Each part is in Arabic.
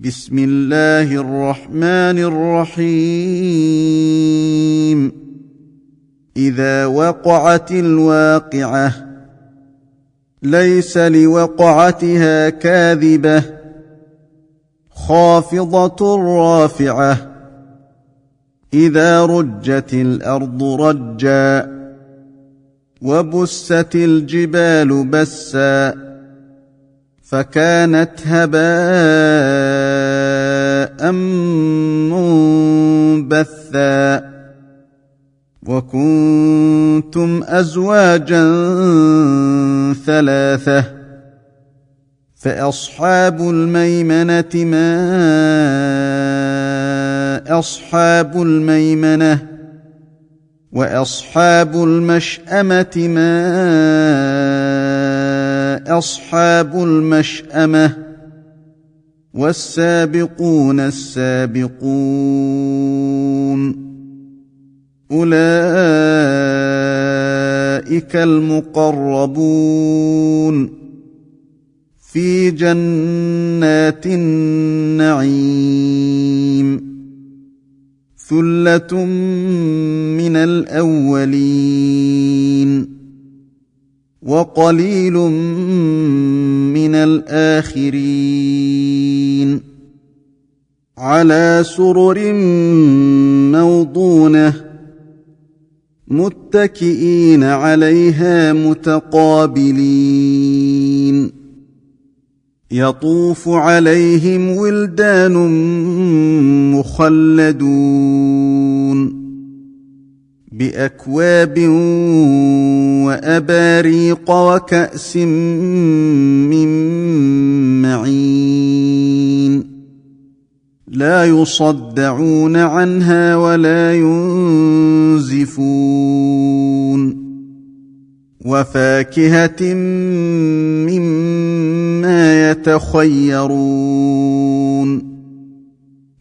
بسم الله الرحمن الرحيم. إذا وقعت الواقعة ليس لوقعتها كاذبة خافضة رافعة إذا رجت الأرض رجا وبست الجبال بسا فكانت هباء منبثا وكنتم أزواجا ثلاثة فأصحاب الميمنة ما أصحاب الميمنة وأصحاب المشأمة ما أصحاب المشأمة والسابقون السابقون أولئك المقربون في جنات النعيم ثلة من الأولين وقليل من الآخرين على سرر موضونة متكئين عليها متقابلين يطوف عليهم ولدان مخلدون بأكواب وأباريق وكأس من معين لا يصدعون عنها ولا ينزفون وفاكهة مما يتخيرون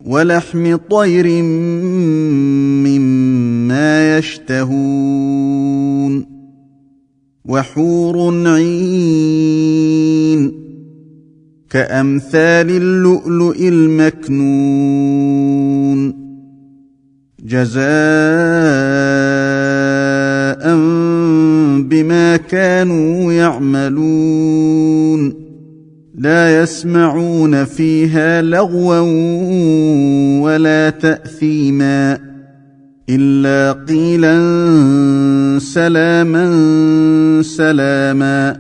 ولحم طير مما يشتهون وحور عين كأمثال اللؤلؤ المكنون جزاء بما كانوا يعملون لا يسمعون فيها لغوا ولا تأثيما إلا قيلا سلاما سلاما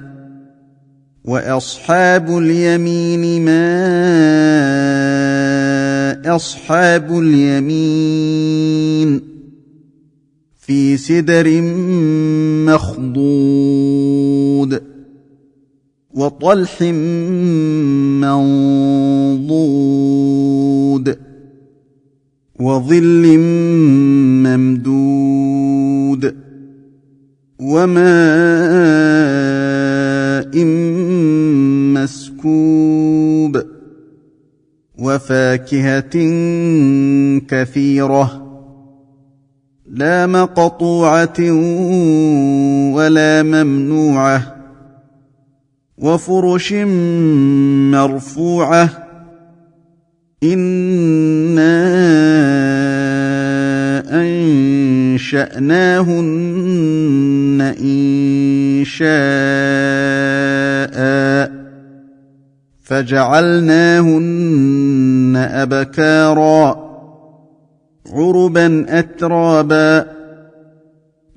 وأصحاب اليمين ما أصحاب اليمين في سدر مخضود وطلح منضود وظل ممدود وماء مسكوب وفاكهة كثيرة لا مقطوعة ولا ممنوعة وفرش مرفوعة إنا أنشأناهن إنشاء فجعلناهن أبكارا عربا أترابا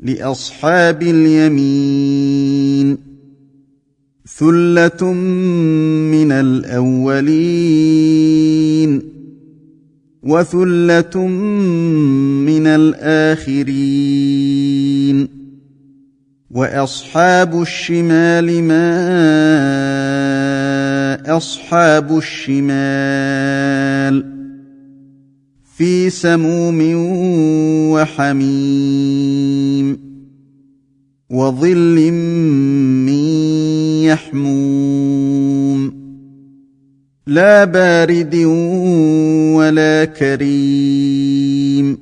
لأصحاب اليمين ثلة من الأولين وثلة من الآخرين وأصحاب الشمال ما أصحاب الشمال في سموم وحميم وظل من يحموم لا بارد ولا كريم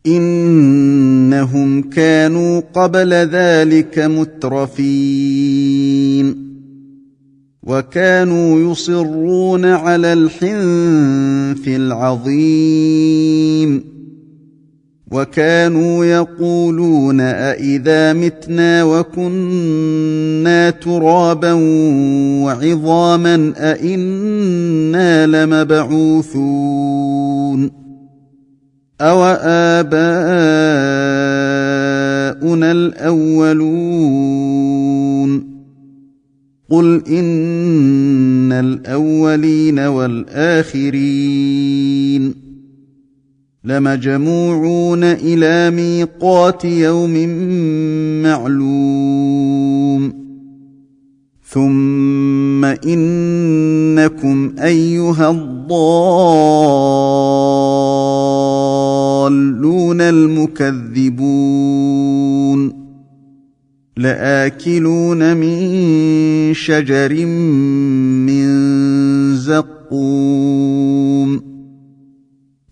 إنهم كانوا قبل ذلك مترفين وكانوا يصرون على الحنث العظيم وكانوا يقولون أإذا متنا وكنا ترابا وعظاما أإنا لمبعوثون أوآباؤنا الأولون قل إن الأولين والآخرين لمجموعون إلى ميقات يوم معلوم ثم إنكم أيها الضالون المكذبون لآكلون من شجر من زقوم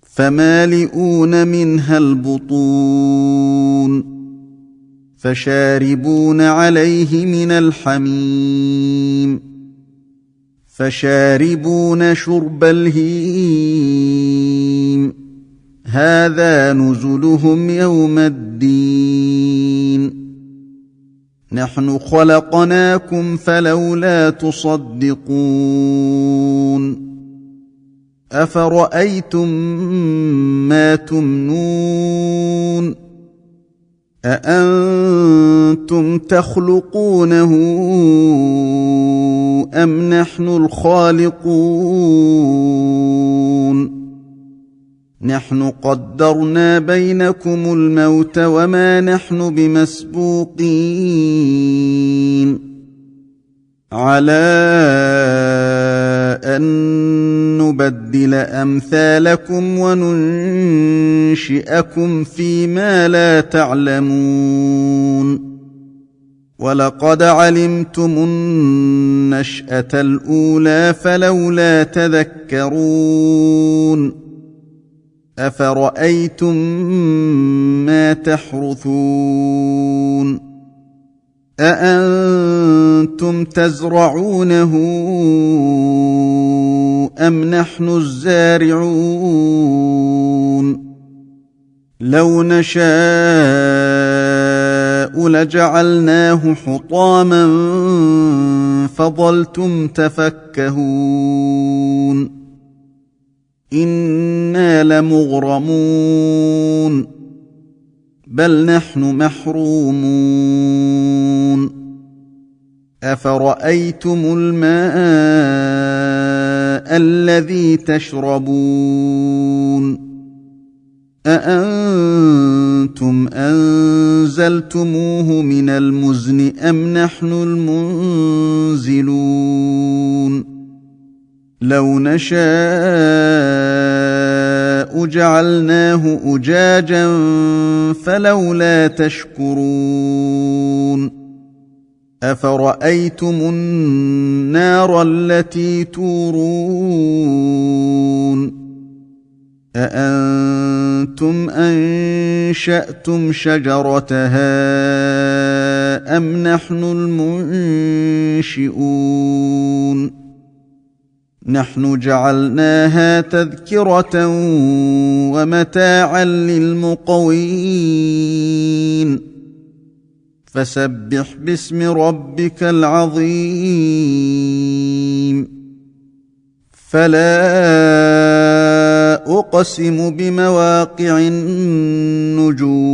فمالئون منها البطون فشاربون عليه من الحميم فشاربون شرب الهيم هذا نزلهم يوم الدين نحن خلقناكم فلولا تصدقون أفرأيتم ما تمنون أأنتم تخلقونه أم نحن الخالقون نحن قدرنا بينكم الموت وما نحن بمسبوقين على أن نبدل أمثالكم وننشئكم فيما لا تعلمون ولقد علمتم النشأة الأولى فلولا تذكرون أفرأيتم ما تحرثون أأنتم تزرعونه أم نحن الزارعون لو نشاء لجعلناه حطاما فظلتم تفكهون إنا لمغرمون بل نحن محرومون أفرأيتم الماء الذي تشربون أأنتم أنزلتموه من المزن أم نحن المنزلون لو نشاء جعلناه أجاجا فلولا تشكرون أفرأيتم النار التي تورون أأنتم أنشأتم شجرتها أم نحن المنشئون نحن جعلناها تذكرة ومتاعا للمقوين فسبح باسم ربك العظيم فلا أقسم بمواقع النجوم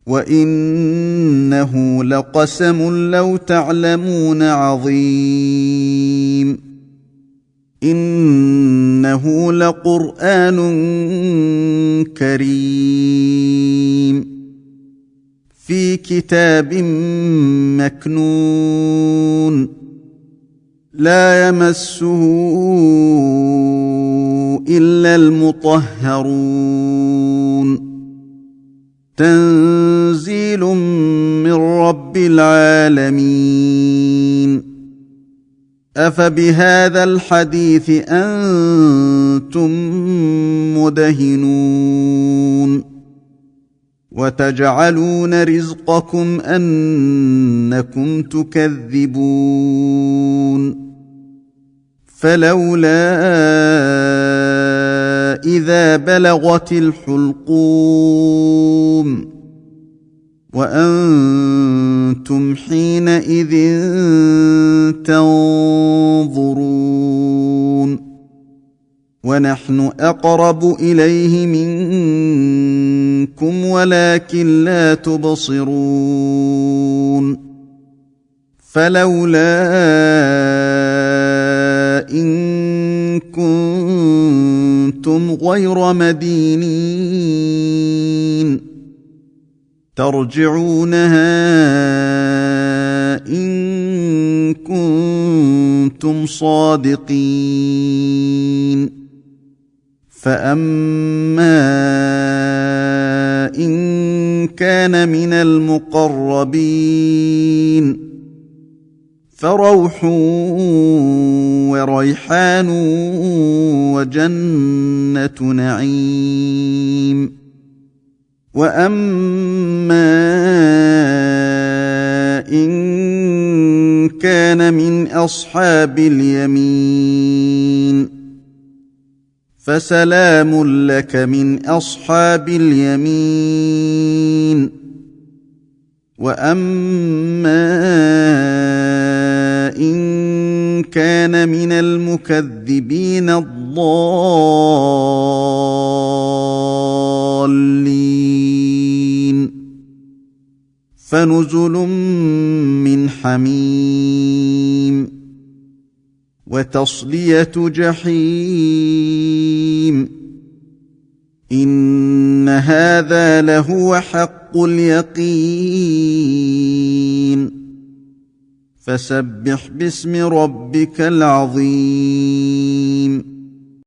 وإنه لقسم لو تعلمون عظيم إنه لقرآن كريم في كتاب مكنون لا يمسه إلا المطهرون تنزيل من رب العالمين أفبهذا الحديث أنتم مدهنون وتجعلون رزقكم أنكم تكذبون فلولا إذا بلغت الحلقوم وأنتم حينئذ تنظرون ونحن أقرب إليه منكم ولكن لا تبصرون فلولا إن كنتم غير مدينين ترجعونها إن كنتم صادقين فأما إن كان من المقربين فروح وريحان وجنة نعيم وأما إن كان من أصحاب اليمين فسلام لك من أصحاب اليمين وأما إن كان من المكذبين الضالين فنزل من حميم وتصلية جحيم إن هذا لهو حق اليقين فسبح باسم ربك العظيم